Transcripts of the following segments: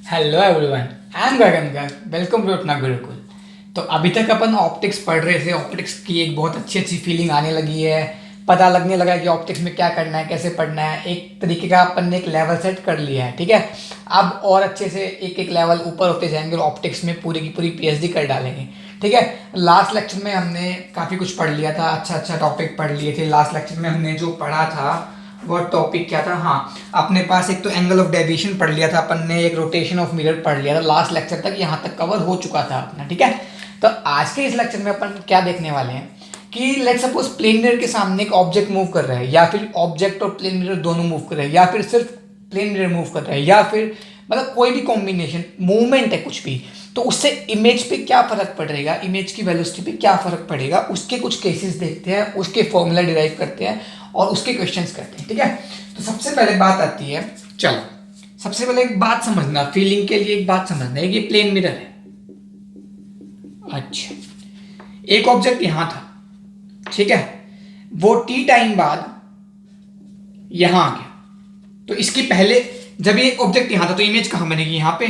Hello everyone, I am Gagan. Welcome to Apna Gurukul. तो अभी तक अपन ऑप्टिक्स पढ़ रहे थे। ऑप्टिक्स की एक बहुत अच्छी अच्छी फीलिंग आने लगी है। पता लगने लगा कि ऑप्टिक्स में क्या करना है, कैसे पढ़ना है। एक तरीके का अपन ने एक लेवल सेट कर लिया है, ठीक है। अब और अच्छे से एक एक लेवल ऊपर होते जाएंगे और ऑप्टिक्स में पूरी की पूरी पीएचडी कर डालेंगे, ठीक है। लास्ट लेक्चर में हमने काफ़ी कुछ पढ़ लिया था, अच्छा अच्छा टॉपिक पढ़ लिए थे। लास्ट लेक्चर में हमने जो पढ़ा था वो टॉपिक क्या था, हाँ, अपने पास एक तो एंगल ऑफ डेविएशन पढ़ लिया था अपन ने, एक रोटेशन ऑफ मिरर पढ़ लिया था। लास्ट लेक्चर तक यहाँ तक कवर हो चुका था अपना, ठीक है। तो आज के इस लेक्चर में अपन क्या देखने वाले हैं कि लेट सपोज प्लेन मिरर के सामने एक ऑब्जेक्ट मूव कर रहा है, या फिर ऑब्जेक्ट और प्लेन मिरर दोनों मूव कर रहे हैं, या फिर सिर्फ प्लेन मिरर मूव कर रहा है, या फिर मतलब कोई भी कॉम्बिनेशन मूवमेंट है कुछ भी, तो उससे इमेज पे क्या फर्क पड़ेगा, इमेज की वेलोसिटी पे क्या फर्क पड़ेगा, उसके कुछ केसेस देखते हैं, उसके फॉर्मूला डिराइव करते हैं और उसके क्वेश्चंस करते हैं, ठीक है। तो सबसे पहले बात आती है, चलो सबसे पहले एक बात समझना, फीलिंग के लिए एक बात समझना है कि प्लेन मिरर है। अच्छा, एक ऑब्जेक्ट यहां था, ठीक है, वो टी टाइम बाद यहां आ गया। तो इसकी पहले जब ये ऑब्जेक्ट यहां था तो इमेज कहां बनेगी, यहां पे।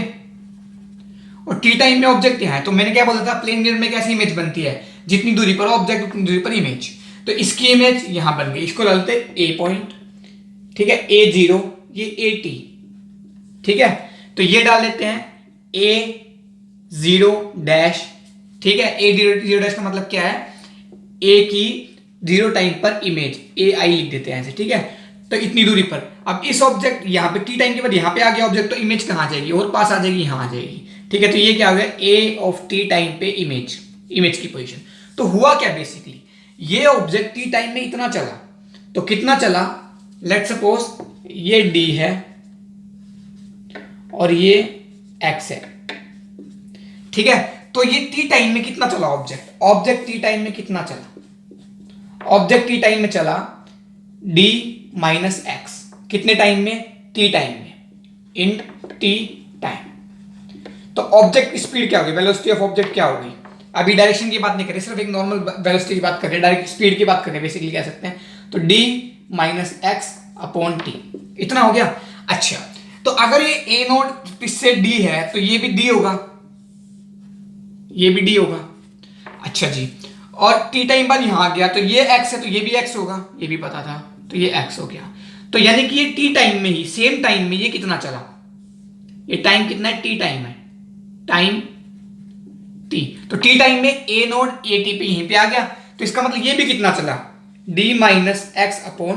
और टी टाइम में ऑब्जेक्ट यहां है, तो मैंने क्या बोला था, प्लेन मिरर में कैसी इमेज बनती है, जितनी दूरी पर ऑब्जेक्ट उतनी दूरी पर इमेज। तो इसकी इमेज यहां बन गई, इसको डालते ए पॉइंट, ठीक है, ए जीरो, ये ए टी, ठीक है। तो ये डाल लेते हैं ए जीरो डैश, ठीक है। ए जीरो जीरो डैश का मतलब क्या है, ए की जीरो टाइम पर इमेज, ए आई लिख देते हैं ऐसे, ठीक है। तो इतनी दूरी पर अब इस ऑब्जेक्ट यहाँ पे टी टाइम के बाद यहाँ पे आ गया ऑब्जेक्ट, तो इमेज कहाँ आ जाएगी, और पास आ जाएगी, यहाँ आ जाएगी, ठीक है। तो ये क्या हो गया, ए ऑफ टी टाइम पे इमेज, इमेज की पोजीशन। तो हुआ क्या बेसिकली, ये ऑब्जेक्ट टी टाइम में इतना चला, तो कितना चला, लेट सपोज ये डी है और ये एक्स है, ठीक है। तो ये टी टाइम में कितना चला ऑब्जेक्ट, ऑब्जेक्ट टी टाइम में कितना चला, ऑब्जेक्ट टी टाइम में चला डी माइनस एक्स, कितने टाइम में, टी टाइम में, इन टी टाइम। तो ऑब्जेक्ट की स्पीड क्या होगी, वेलोसिटी ऑफ ऑब्जेक्ट क्या होगी। अभी डायरेक्शन की बात नहीं करें, सिर्फ एक नॉर्मल वेलोसिटी की बात करें, डायरेक्ट स्पीड की बात करें, बेसिकली कह सकते हैं। तो D minus x upon T, इतना हो गया। अच्छा, तो अगर ये ए नोट इससे डी है तो ये भी डी होगा, ये भी डी होगा। अच्छा जी, और टी टाइम बाद यहां आ गया तो ये एक्स है, तो ये भी एक्स होगा, ये भी पता था, तो ये एक्स हो गया। तो यानी कि ये टी टाइम में ही, सेम टाइम में ये कितना चला, ये टाइम कितना है, टी टाइम है, टाइम टी। तो टी टाइम में ए नोड ए टी पे यहीं पे आ गया, तो इसका मतलब ये भी कितना चला, D minus x upon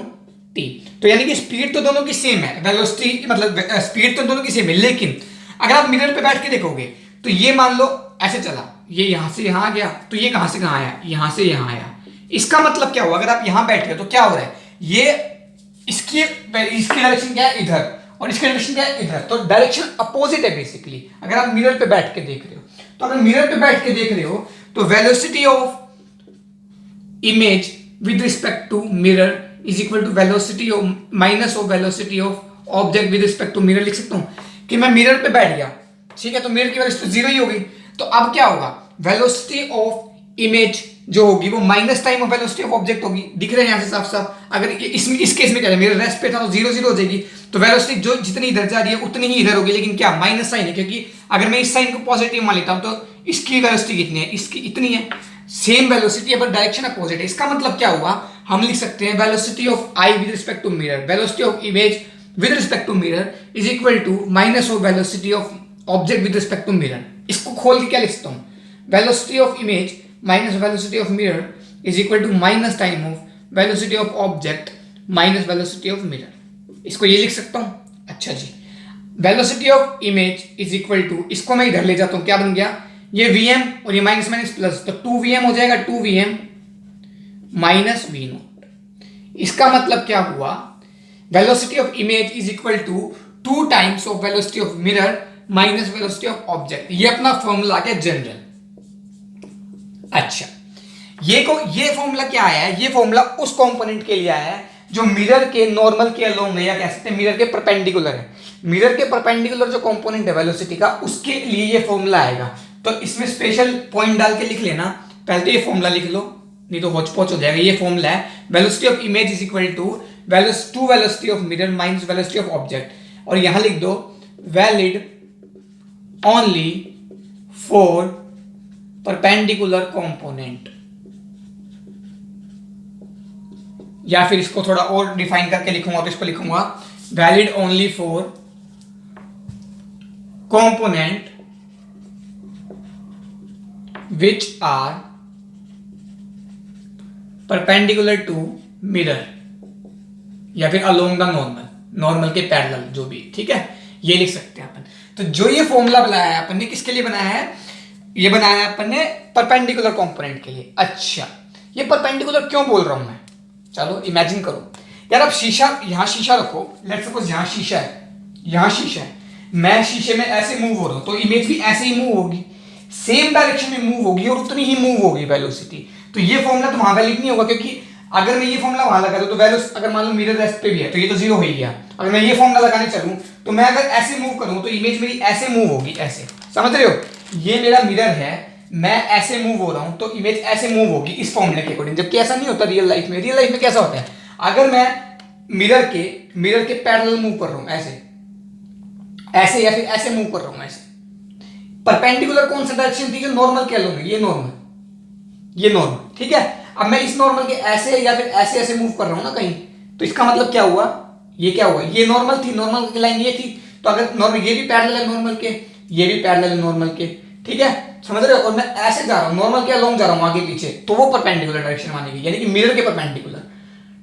T. तो यानी कि स्पीड तो दोनों की सेम है, वेलोसिटी मतलब स्पीड तो दोनों की सेम है, लेकिन अगर आप मिरर पे बैठ के देखोगे तो ये मान लो ऐसे चला, ये यहां से यहां आ गया, तो ये कहां से कहां आया, यहां से यहां आया। इसका मतलब क्या हुआ, अगर आप यहां बैठे हो तो क्या हो रहा है, ये इसकी डायरेक्शन क्या है, इधर, और इसकी डायरेक्शन क्या है, इधर। तो डायरेक्शन अपोजिट है बेसिकली, अगर आप मिरर पे बैठ के देख रहे हो। तो अगर मिरर पे बैठ के देख रहे हो तो velocity of image with respect to mirror is equal to velocity of minus of velocity of object with respect to mirror. लिख सकता हूं कि मैं मिरर पे बैठ गया, ठीक है, तो मिरर की वेलोसिटी जीरो ही होगी। तो अब क्या होगा, वेलोसिटी ऑफ इमेज जो होगी वो minus time of velocity of object होगी। दिख रहे हैं यहां से साफ साफ। अगर इस केस में क्या है, मेरा रेस्ट पे था तो जीरो जीरो हो जाएगी, तो वेलोसिटी जो जितनी इधर जा रही है उतनी ही इधर होगी, लेकिन क्या माइनस साइन है, क्योंकि अगर मैं इस साइन को पॉजिटिव मान लेता हूं तो इसकी वेलोसिटी कितनी है, इसकी इतनी है, सेम वेलोसिटी है, डायरेक्शन अपोजिट है। इसका मतलब क्या हुआ, हम लिख सकते हैं velocity of I with respect to mirror, velocity of image with respect to mirror is equal to minus of velocity of object with respect to mirror. इसको खोल के क्या लिखता हूं, velocity of image minus velocity of mirror is equal to minus time of velocity of object minus velocity of mirror. इसको ये लिख सकता हूं। अच्छा जी, velocity of image is equal to, इसको मैं इधर ले जाता हूं, क्या बन गया, ये वीएम और ये माइनस माइनस प्लस, तो 2vm हो जाएगा, 2vm माइनस वी नोट। इसका मतलब क्या हुआ, velocity of image is equal to 2 times of velocity of mirror minus velocity of object. ये अपना फॉर्मूला आ गया जनरल। अच्छा, ये फॉर्मूला क्या आया है, ये फॉर्मूला उस कंपोनेंट के लिए आया है जो मिरर के नॉर्मल के अलोंग है, या कह सकते हैं मिरर के परपेंडिकुलर है। मिरर के परपेंडिकुलर जो कंपोनेंट है वेलोसिटी का, उसके लिए ये फॉर्मूला आएगा। तो इसमें स्पेशल पॉइंट डाल के लिख लेना, पहले तो ये फॉर्मूला लिख लो, नहीं तो होच पोच हो जाएगा। ये फॉर्मूला है, velocity of image is equal to velocity of mirror minus velocity of object, और यहां लिख दो valid only for perpendicular component, या फिर इसको थोड़ा और डिफाइन करके लिखूंगा तो इसको लिखूंगा valid only for component which are perpendicular to mirror, या फिर अलोंग द नॉर्मल, नॉर्मल के पैरेलल जो भी, ठीक है, ये लिख सकते हैं अपन। तो जो ये फॉर्मूला बनाया है अपन ने किसके लिए बनाया है, ये बनाया है अपन ने परपेंडिकुलर कंपोनेंट के लिए। अच्छा, ये परपेंडिकुलर क्यों बोल रहा हूं मैं, चलो इमेजिन करो यार, अब शीशा, यहां शीशा रखो, लेट्स सपोज यहां शीशा है, यहां शीशा है, मैं शीशे में ऐसे मूव हो रहा हूं तो इमेज भी ऐसे ही मूव होगी, सेम डायरेक्शन में मूव होगी और उतनी ही मूव होगी वेलोसिटी। तो ये फॉर्मूला तो वहां वैलिड नहीं होगा, क्योंकि अगर मैं ये फॉर्मूला वहां लगा दूं तो वैल्यू, अगर मान लो मिरर रेस्ट पे भी है तो ये तो जीरो हो ही गया। अगर मैं ये फॉर्मूला लगाने चलूं तो मैं अगर ऐसे मूव करूं तो इमेज मेरी ऐसे मूव होगी, ऐसे, समझ रहे हो, ये मेरा मिरर है, मैं ऐसे मूव हो रहा हूं तो इमेज ऐसे मूव होगी इस फॉर्मूले के अकॉर्डिंग। जबकि ऐसा नहीं होता रियल लाइफ में। रियल लाइफ में कैसा होता है, अगर मैं मिरर के पैरेलल मूव कर रहा हूं, ऐसे ऐसे, या फिर ऐसे मूव कर रहा हूं, ऐसे, परपेंडिकुलर कौन सा डायरेक्शन थी, जो नॉर्मल कह लूंगा, ये नॉर्मल, ये नॉर्मल, ठीक है। अब मैं इस नॉर्मल के ऐसे या फिर ऐसे ऐसे मूव कर रहा हूं ना कहीं, तो इसका मतलब क्या हुआ, ये क्या हुआ, ये नॉर्मल थी, नॉर्मल की लाइन ये थी, तो अगर नॉर्मल, ये भी पैरेलल है नॉर्मल के, ये भी पैरेलल है नॉर्मल के, ठीक है, समझ रहे हो, और मैं ऐसे जा रहा हूं, नॉर्मल के अलोंग जा रहा हूं आगे पीछे, तो वो परपेंडिकुलर डायरेक्शन मानेगी, यानी कि मिरर के परपेंडिकुलर,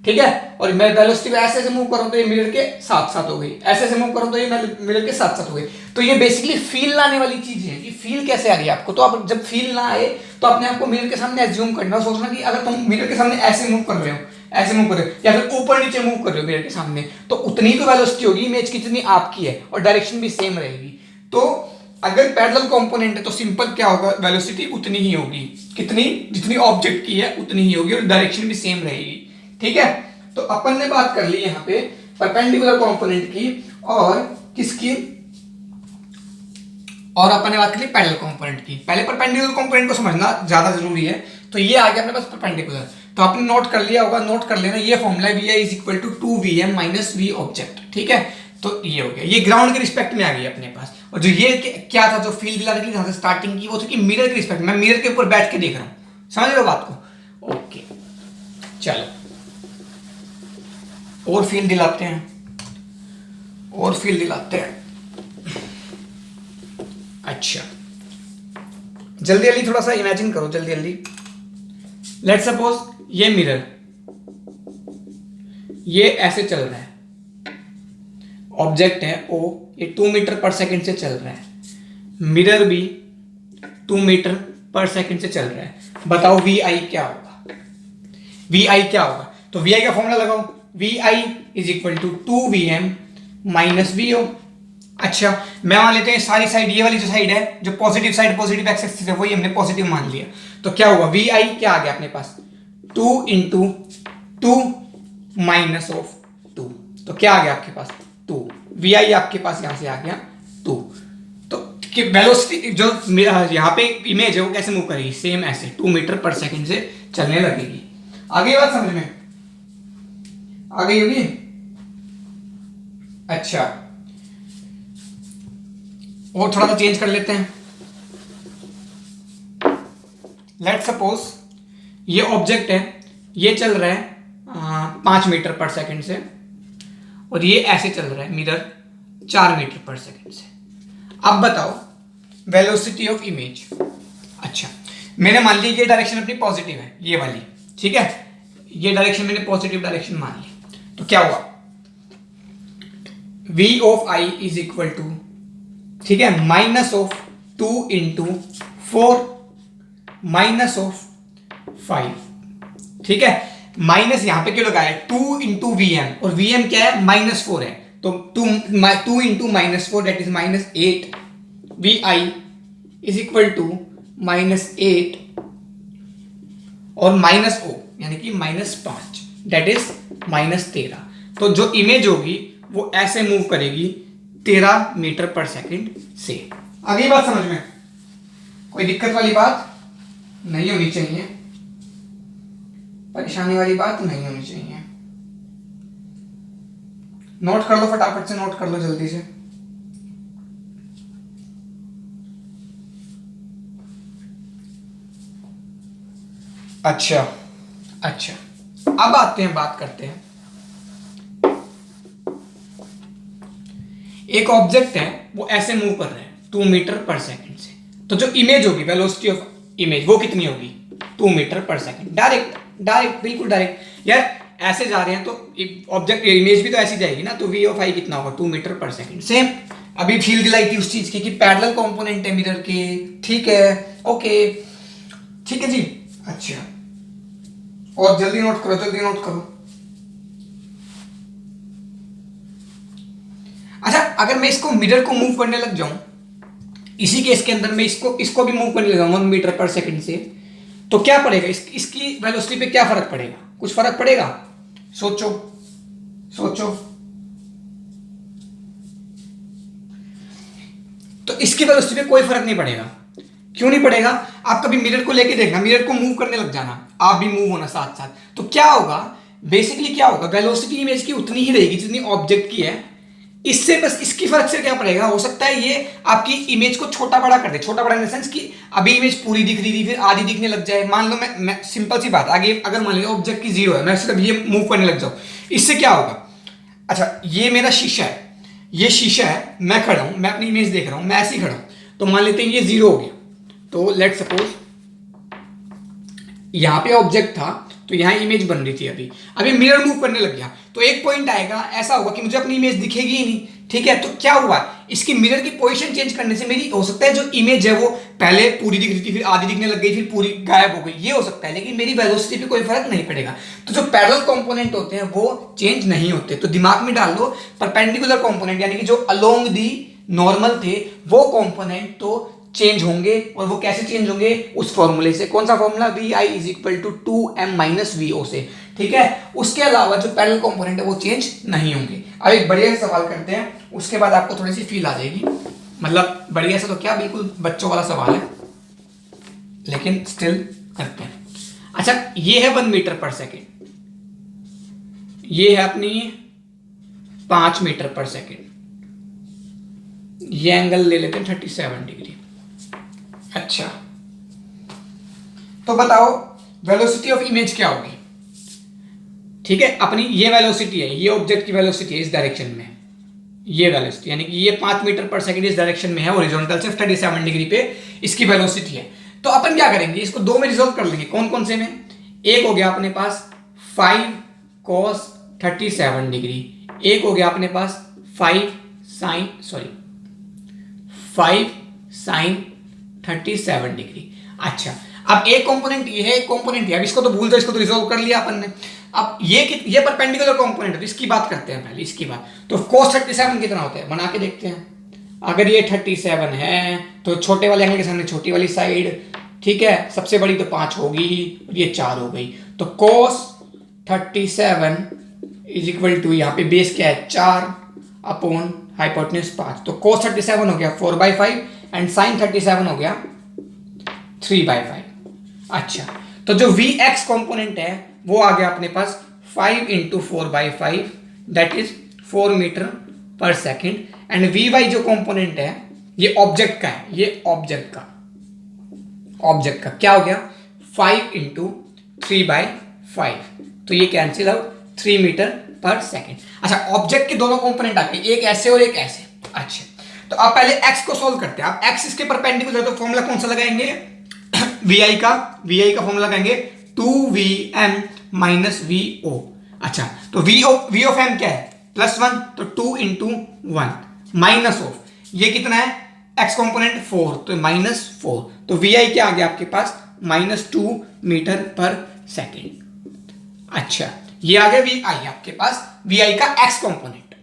ठीक है। और मैं वेलोसिटी ऐसे ऐसे मूव कर रहा हूं तो ये मिरर के साथ साथ हो गई, ऐसे ऐसे मूव कर रहा हूं तो ये मिरर के साथ साथ हो गई। तो ये बेसिकली फील लाने वाली चीज है कि फील कैसे आ गई आपको। तो आप जब फील ना आए तो अपने आप को मिरर के सामने एज्यूम करना, सोचना कि अगर तुम मिरर के सामने ऐसे मूव कर रहे हो, ऐसे मूव कर रहे हो, या फिर ऊपर नीचे मूव कर रहे हो मिरर के सामने, तो उतनी तो वेलोसिटी होगी इमेज की जितनी आपकी है, और डायरेक्शन भी सेम रहेगी। तो अगर पैरेलल कंपोनेंट है तो सिंपल क्या होगा, वेलोसिटी उतनी ही होगी, कितनी, जितनी ऑब्जेक्ट की है उतनी ही होगी, और डायरेक्शन भी सेम रहेगी, ठीक है। तो अपन ने बात कर ली यहां पे परपेंडिकुलर कंपोनेंट की, और किसकी, और अपन ने बात कर ली पैरेलल कंपोनेंट की। पहले परपेंडिकुलर कंपोनेंट को समझना ज्यादा जरूरी है। तो ये आ गया अपने पास परपेंडिकुलर, तो आपने नोट कर लिया होगा, नोट कर लेना, ये formula V I is equal to 2vm minus V object, ठीक है। तो ये हो गया, ये ग्राउंड के रिस्पेक्ट में आ गई अपने पास। और जो ये क्या था, जो फील्ड दिलाने की जहां से स्टार्टिंग की, वो था कि मिरर के रिस्पेक्ट, मैं मिरर के ऊपर बैठ के देख रहा हूं, समझ रहे हो बात को, ओके। चलो और फील दिलाते हैं, और फील दिलाते हैं। अच्छा, जल्दी जल्दी थोड़ा सा इमेजिन करो, जल्दी जल्दी। लेट्स सपोज ये मिरर, ये ऐसे चल रहा है, ऑब्जेक्ट है ओ, ये 2 मीटर पर सेकंड से चल रहा है, मिरर भी 2 मीटर पर सेकंड से चल रहा है। बताओ वी आई क्या होगा, वी आई क्या होगा। तो वी आई का फॉर्मूला लगाओ, V I is equal to 2vm minus V O. अच्छा, मैं मान लेते हैं सारी साइड, ये वाली जो साइड है, जो positive side, positive x axis है, वही हमने पॉजिटिव मान लिया। तो क्या हुआ, वी आई क्या आ गया अपने पास, 2 इंटू 2 माइनस ऑफ 2, तो क्या आ गया आपके पास 2, वी आई आपके पास यहां से आ गया 2। तो वेलोसिटी जो यहाँ पे इमेज है वो कैसे मूव करेगी, सेम ऐसे 2 मीटर पर सेकंड से चलने लगेगी। आगे बात समझ में आ गई होगी। अच्छा, और थोड़ा सा चेंज कर लेते हैं। लेट्स सपोज ये ऑब्जेक्ट है, ये चल रहा है 5 मीटर पर सेकंड से, और ये ऐसे चल रहा है मिरर 4 मीटर पर सेकंड से। अब बताओ वेलोसिटी ऑफ इमेज। अच्छा, मैंने मान लिया ये डायरेक्शन अपनी पॉजिटिव है, ये वाली, ठीक है, ये डायरेक्शन मैंने पॉजिटिव डायरेक्शन मान ली। तो क्या हुआ, v of i is equal to, ठीक है, minus of 2 into 4 minus of 5, ठीक है। माइनस यहां पे क्यों लगाया, 2 इंटू वी एम, और वी एम क्या है, -4 है, तो 2 into -4 that is -8, V I is equal to -8 और माइनस ओ यानी कि -5 दैट इज -13। तो जो इमेज होगी वो ऐसे मूव करेगी 13 मीटर पर सेकंड से। आगे बात समझ में, कोई दिक्कत वाली बात नहीं होनी चाहिए, परेशानी वाली बात नहीं होनी चाहिए। नोट कर लो फटाफट से, नोट कर लो जल्दी से। अच्छा अच्छा, अब आते हैं, बात करते हैं, एक ऑब्जेक्ट है वो ऐसे मूव कर रहे हैं 2 मीटर पर सेकेंड से, तो जो इमेज होगी, वेलोसिटी ऑफ इमेज, वो कितनी होगी? 2 मीटर पर सेकेंड। डायरेक्ट, डायरेक्ट, बिल्कुल डायरेक्ट यार। ऐसे जा रहे हैं तो ऑब्जेक्ट इमेज भी तो ऐसी जाएगी ना, तो वी ऑफ आई कितना होगा? 2 मीटर पर सेकेंड। सेम अभी फील दिलाई थी उस चीज की कि पैरेलल कंपोनेंट है मिरर के, ठीक है, ओके, ठीक है जी। अच्छा, और जल्दी नोट करो, जल्दी नोट करो। अच्छा, अगर मैं इसको मिरर को मूव करने लग जाऊं, इसी केस के अंदर मैं इसको इसको भी मूव करने लगा 1 मीटर पर सेकेंड से, तो क्या पड़ेगा? इसकी वेलोसिटी पे क्या फर्क पड़ेगा? कुछ फर्क पड़ेगा? सोचो, सोचो। तो इसकी वेलोसिटी पे कोई फर्क नहीं पड़ेगा। क्यों नहीं पड़ेगा? आप कभी मिरर को लेके देखना, मिरर को मूव करने लग जाना, आप भी मूव होना साथ साथ, तो क्या होगा? बेसिकली क्या होगा? वेलोसिटी इमेज की उतनी ही रहेगी जितनी ऑब्जेक्ट की है। इससे बस इसकी फर्क से क्या पड़ेगा? हो सकता है ये आपकी इमेज को छोटा बड़ा कर दे। छोटा बड़ा इन द सेंस कि अभी इमेज पूरी दिख रही थी, फिर आधी दिखने लग जाए। मान लो मैं सिंपल सी बात, आगे अगर मान लो ऑब्जेक्ट की 0 है, मैं सिर्फ ये मूव करने लग जाऊं, इससे क्या होगा? अच्छा, ये मेरा शीशा है, ये शीशा है, मैं खड़ा हूं, मैं अपनी इमेज देख रहा हूं, मैं ऐसे ही खड़ा हूं, तो मान लेते हैं ये 0 हो गया। तो लेट सपोज यहां पे ऑब्जेक्ट था, तो यहां इमेज बन रही थी, अभी अभी मिरर मूव करने लग गया, तो एक पॉइंट आएगा ऐसा होगा कि मुझे अपनी इमेज दिखेगी ही नहीं। ठीक है, तो क्या हुआ? इसकी मिरर की पोजीशन चेंज करने से मेरी, हो सकता है जो इमेज है वो पहले पूरी दिख रही थी, फिर आधी दिखने लग गई, फिर पूरी गायब हो गई, ये हो सकता है, लेकिन मेरी वेलोसिटी पे कोई फर्क नहीं पड़ेगा। तो जो पैरेलल कंपोनेंट होते हैं वो चेंज नहीं होते। तो दिमाग में डाल लो, परपेंडिकुलर कंपोनेंट यानी कि जो अलोंग दी नॉर्मल थे, वो कंपोनेंट तो चेंज होंगे। और वो कैसे चेंज होंगे? उस फॉर्मूले से। कौन सा formula? V I is equal to 2m-vo से। ठीक है, उसके अलावा जो पैरेलल कंपोनेंट है वो चेंज नहीं होंगे। अब एक बढ़िया सा सवाल करते हैं, उसके बाद आपको थोड़ी सी फील आ जाएगी। मतलब बढ़िया सा तो क्या, बिल्कुल बच्चों वाला सवाल है, लेकिन स्टिल करते हैं। अच्छा, ये है 1 मीटर पर सेकेंड, ये है अपनी 5 मीटर पर सेकेंड, ये एंगल ले लेते हैं 37 डिग्री। अच्छा, तो बताओ वेलोसिटी ऑफ इमेज क्या होगी? ठीक है, अपनी ये वेलोसिटी है, ये ऑब्जेक्ट की वेलोसिटी है इस डायरेक्शन में, ये वेलोसिटी यानी कि ये 5 मीटर पर सेकेंड इस डायरेक्शन में है, हॉरिजॉन्टल से 37 डिग्री पे इसकी वेलोसिटी है। तो अपन क्या करेंगे? इसको दो में रिजोल्व कर लेंगे। कौन कौन से में? एक हो गया अपने पास 5 cos 37 डिग्री, एक हो गया अपने पास 5 sin 37 डिग्री। अच्छा, अब एक कंपोनेंट ये है, एक कंपोनेंट ये, अब इसको तो भूल जाओ, इसको तो रिजोल्व कर लिया अपन ने। अब ये परपेंडिकुलर कंपोनेंट है, तो इसकी बात करते हैं पहले, इसकी बात। तो cos 37 कितना होता है? बना के देखते हैं। अगर ये 37 है तो छोटे वाले एंगल के सामने छोटी वाली साइड, ठीक है, सबसे बड़ी तो 5 होगी, और ये 4 हो गई। तो cos 37 इज इक्वल टू, यहाँ पे बेस क्या है? 4 अपॉन हाइपोटेन्यूज 5। तो cos 37 हो गया 4/5 एंड sin 37 हो गया 3/5। अच्छा, तो जो Vx कंपोनेंट है वो आ गया अपने पास 5 इंटू 4/5, दैट इज 4 मीटर पर सेकेंड। एंड Vy जो कंपोनेंट है ये ऑब्जेक्ट का है, ये ऑब्जेक्ट का क्या हो गया? 5 इंटू 3/5, तो ये कैंसिल आउट 3 मीटर पर सेकेंड। अच्छा, ऑब्जेक्ट के दोनों कंपोनेंट आ गए, एक ऐसे और एक ऐसे। अच्छा, तो आप पहले x को सोल्व करते हैं। आप x इसके परपेंडिकुलर, तो फॉर्मूला कौन सा लगाएंगे? vi का फॉर्मूला लगाएंगे 2vm माइनस vo। अच्छा, तो v ऑफ m क्या है? +1, तो 2 इंटू 1 माइनस ऑफ, ये कितना है? x कंपोनेंट 4, तो -4। तो vi क्या आ गया आपके पास? -2 मीटर पर सेकेंड। अच्छा, ये आ गया vi आपके पास, vi का x कंपोनेंट।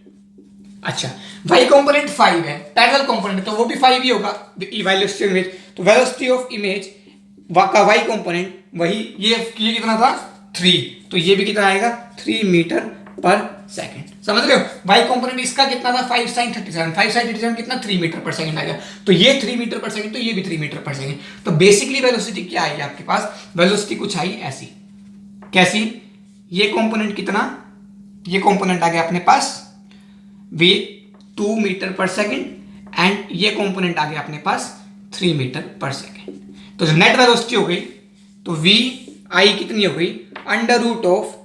अच्छा, y कंपोनेंट 5 है, पैरेलल कंपोनेंट, तो वो भी 5 ही होगा। वेलोसिटी ऑफ इमेज, तो वेलोसिटी ऑफ इमेज का y कंपोनेंट वही, ये कितना था? 3, तो ये भी कितना आएगा? 3 मीटर पर सेकेंड। समझ रहे हो? y कंपोनेंट इसका कितना था? 5 sin 37, 5 sin 37 कितना? 3 मीटर पर सेकेंड आएगा। तो ये 3 मीटर पर सेकेंड, तो ये भी 3 मीटर पर सेकेंड। तो बेसिकली वेलोसिटी क्या आएगी आपके पास? वेलोसिटी कुछ आई ऐसी। कैसी? ये कंपोनेंट कितना? ये कंपोनेंट आ गया अपने पास v 2 मीटर पर सेकेंड, एंड ये कंपोनेंट आ गया अपने पास 3 मीटर पर सेकेंड। तो जो नेट वेलोसिटी हो गई, तो v आई कितनी हो गई, अंडर रूट ऑफ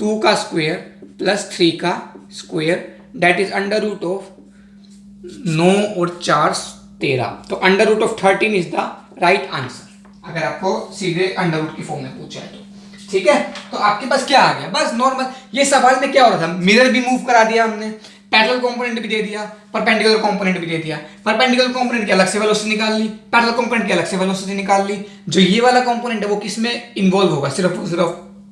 2 का स्क्वायर प्लस 3 का square, that is under root of 9 और 4 13। तो under root of 13 is the right answer, अगर आपको सीधे अंडर रूट की फॉर्म में पूछा है तो। ठीक है, तो आपके पास क्या आ गया, बस नॉर्मल। ये सवाल में क्या हो रहा था, मिरर भी मूव करा दिया हमने, पैरेलल कंपोनेंट भी दे दिया, परपेंडिकुलर कंपोनेंट भी दे दिया। परपेंडिकुलर कंपोनेंट की अलग से वेलोसिटी निकाल ली, पैरेलल कंपोनेंट की अलग से वेलोसिटी निकाल ली। जो ये वाला कंपोनेंट है वो किस में इन्वॉल्व होगा, सिर्फ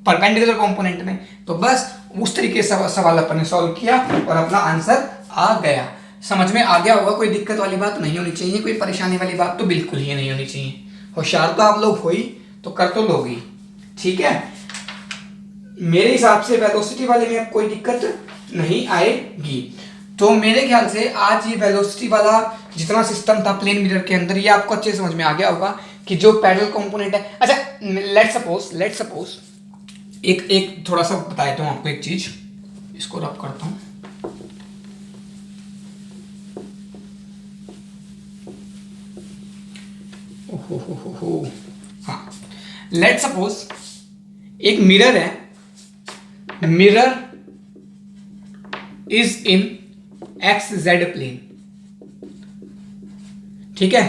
परपेंडिकुलर कंपोनेंट में। तो बस उस तरीके से सवाल अपन ने सॉल्व किया और अपना आंसर आ गया। समझ में आ गया होगा, कोई दिक्कत वाली बात नहीं होनी चाहिए, कोई परेशानी वाली बात तो बिल्कुल ही नहीं होनी चाहिए। होशियार तो आप लोग हो ही, तो कर तो लोग ही। ठीक है, मेरे हिसाब से वेलोसिटी वाले में अब कोई दिक्कत नहीं आएगी। तो मेरे ख्याल से आज ये वेलोसिटी वाला जितना सिस्टम था प्लेन मिरर के अंदर, ये आपको अच्छे समझ में आ गया होगा कि जो पैरेलल कंपोनेंट है। अच्छा, लेट सपोज एक थोड़ा सा बता देता हूँ आपको एक चीज, इसको रब करता हूँ। हाँ, लेट सपोज एक मिरर है, mirror is in X Z plane. ठीक है,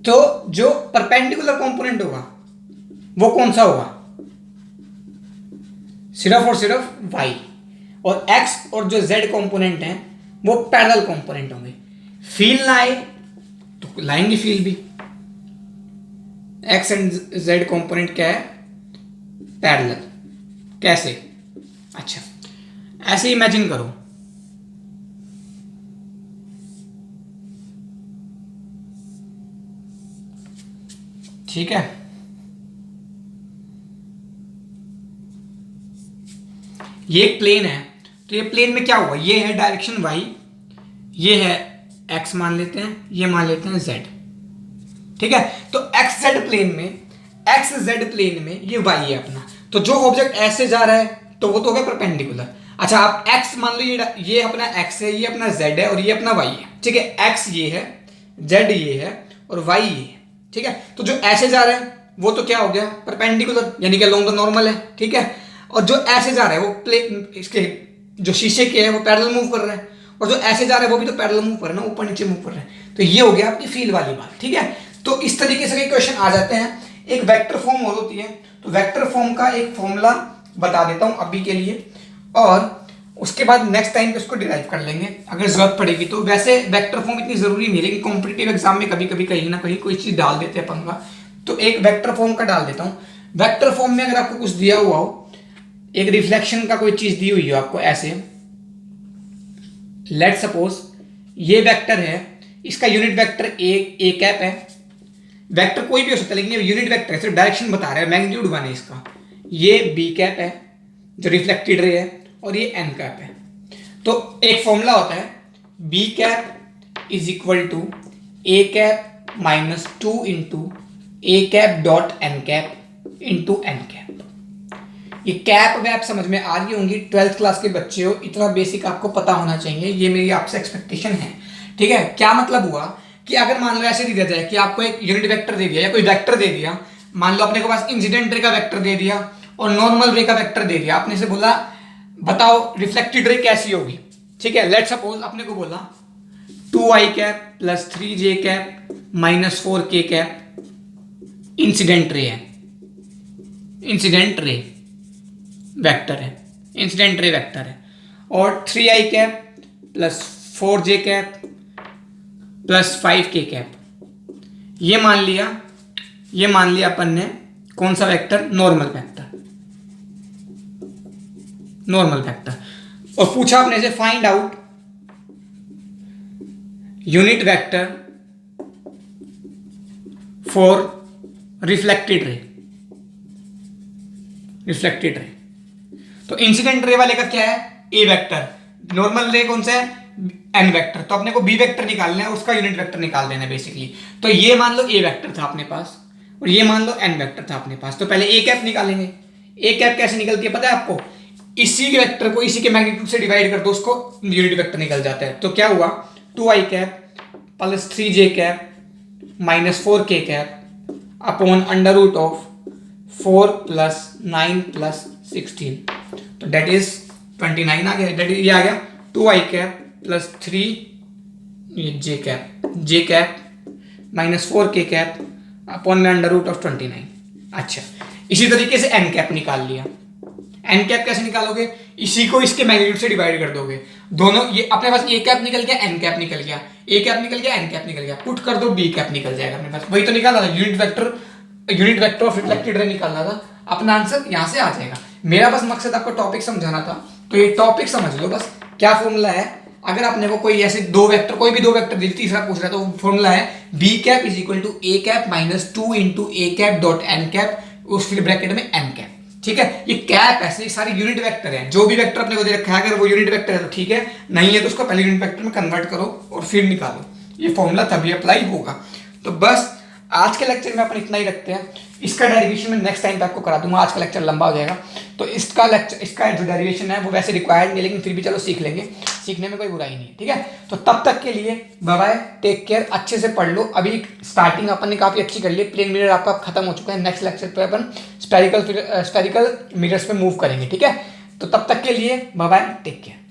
तो जो परपेंडिकुलर कंपोनेंट होगा वो कौन सा होगा, सिर्फ और सिर्फ y, और x और जो z कंपोनेंट है वो पैरेलल कंपोनेंट होंगे। फील ना आए तो लाएंगे फील भी, x एंड z कंपोनेंट क्या है, पैरेलल। कैसे, अच्छा ऐसे इमेजिन करो, ठीक है, ये एक प्लेन है, तो ये प्लेन में क्या होगा, ये है डायरेक्शन y, ये है x मान लेते हैं, ये मान लेते हैं z। ठीक है, तो xz प्लेन में ये y है अपना, तो जो ऑब्जेक्ट ऐसे जा रहा है तो वो तो हो गया परपेंडिकुलर। अच्छा, आप x मान लो, ये अपना x है, ये अपना z है और ये अपना y है। ठीक है, x ये है, z ये है और y ये है। ठीक है, तो जो ऐसे जा रहा है वो तो क्या हो गया, परपेंडिकुलर, यानी कि अलोंग द नॉर्मल है। ठीक है, और जो ऐसे जा रहा है वो इसके जो शीशे के है वो पैरेलल मूव कर रहा है, और जो ऐसे जा रहा है वो भी तो पैरेलल मूव कर रहा है ना, ऊपर नीचे मूव कर रहा है। तो ये हो गया आपकी फील वाली बात। ठीक है, तो इस तरीके से क्वेश्चन आ जाते हैं। एक वेक्टर फॉर्म और होती है, तो वेक्टर फॉर्म का एक फॉर्मूला बता देता हूं अभी के लिए, और उसके बाद नेक्स्ट टाइम पे उसको डिराइव कर लेंगे अगर जरूरत पड़ेगी तो। वैसे वेक्टर फॉर्म इतनी जरूरी नहीं है, लेकिन कॉम्पिटिटिव एग्जाम में कभी कभी कहीं ना कहीं कोई चीज डाल देते हैं पंगा, तो एक वेक्टर फॉर्म का डाल देता हूं। वेक्टर फॉर्म में अगर आपको कुछ दिया हुआ हो, एक रिफ्लेक्शन का कोई चीज दी हुई हो आपको ऐसे, लेट सपोज ये वेक्टर है, इसका यूनिट वेक्टर ए कैप है, वेक्टर कोई भी हो सकता है लेकिन ये यूनिट वेक्टर है, सिर्फ डायरेक्शन बता रहा है, मैग्नीट्यूड वन है इसका। ये बी कैप है जो रिफ्लेक्टेड रे है, और ये एन कैप है। तो एक फॉर्मूला होता है, B cap is equal to A cap minus 2 into A cap dot N cap into N cap. ये कैप वैप समझ में आ रही होंगी, 12th क्लास के बच्चे हो, इतना बेसिक आपको पता होना चाहिए, ये मेरी आपसे एक्सपेक्टेशन है। ठीक है, क्या मतलब हुआ कि अगर मान लो ऐसे दिया जाए कि आपको एक यूनिट वेक्टर दे दिया या कोई वेक्टर दे दिया, मान लो अपने के पास इंसिडेंट रे का वेक्टर दे दिया और नॉर्मल रे का वेक्टर दे दिया, आपने से बोला बताओ रिफ्लेक्टेड रे कैसी होगी। ठीक है, लेट सपोज अपने को बोला 2i cap plus 3j cap minus 4k cap incident ray है, इंसिडेंट रे वेक्टर है, इंसिडेंट रे वेक्टर है, और 3i cap plus 4j cap plus 5k cap, ये मान लिया अपन ने कौन सा वेक्टर, नॉर्मल वेक्टर, और पूछा अपने से find out unit vector for reflected ray. तो इंसिडेंट रे वाले का क्या है, ए वेक्टर, नॉर्मल रे कौन सा है, एन वेक्टर, तो अपने को बी वेक्टर निकालना है, उसका यूनिट वेक्टर निकाल देना है बेसिकली। तो ये मान लो ए वेक्टर था अपने पास और ये मान लो एन वेक्टर था अपने पास, तो पहले ए कैप निकालेंगे। ए कैप कैसे निकलती है पता है आपको, इसी के वेक्टर को इसी के मैग्नीट्यूड से डिवाइड कर दो, उसको यूनिट वेक्टर निकल जाता है। तो क्या हुआ, 2i cap plus 3j cap minus 4k cap upon under root of 4 plus 9 plus 16, तो डेट इज 29 आ गया, डेट ये आ गया 2i कैप प्लस 3 ये J cap minus 4k cap upon में अंडर रूट ऑफ 29। अच्छा, इसी तरीके से एन कैप निकाल लिया। एन कैप कैसे निकालोगे, इसी को इसके मैग्नीट्यूड से डिवाइड कर दोगे, दोनों ये अपने पास ए कैप निकल गया, एन कैप निकल गया, ए कैप निकल गया, एन कैप निकल गया, पुट कर दो बी कैप निकल जाएगा अपने पास। वही तो निकाला था, unit vector of reflected ray निकालना था, अपना आंसर यहां से आ जाएगा। मेरा बस मकसद आपको टॉपिक समझाना था, तो ये टॉपिक समझ लो बस। क्या फॉर्मूला है, अगर आपने को कोई ऐसे दो वेक्टर, कोई भी दो वेक्टर दी, तीसरा पूछ रहा है, तो फॉर्मूला है B cap is equal to A cap minus 2 into A cap dot N cap, उस फिर ब्रैकेट में एन कैप। ठीक है, ये कैप ऐसे सारे यूनिट वेक्टर है, जो भी वेक्टर अपने को दे रखा है अगर वो यूनिट वेक्टर है तो ठीक है, नहीं है तो उसको पहले यूनिट वेक्टर में कन्वर्ट करो और फिर निकालो, ये फॉर्मूला तभी अप्लाई होगा। तो बस आज के लेक्चर में अपन इतना ही रखते हैं, इसका डेरिवेशन में नेक्स्ट टाइम पे आपको करा दूंगा, आज का लेक्चर लंबा हो जाएगा। तो इसका जो डेरिवेशन है वो वैसे रिक्वायर्ड नहीं, लेकिन फिर भी चलो सीख लेंगे, सीखने में कोई बुराई नहीं है। ठीक है, तो तब तक के लिए बाय बाय, टेक केयर, अच्छे से पढ़ लो। अभी स्टार्टिंग अपन ने काफी अच्छी कर ली, प्लेन मिरर आपका खत्म हो चुका है, नेक्स्ट लेक्चर पे अपन स्फेरिकल मिरर्स पे मूव करेंगे। ठीक है, तो तब तक के लिए बाय बाय, टेक केयर।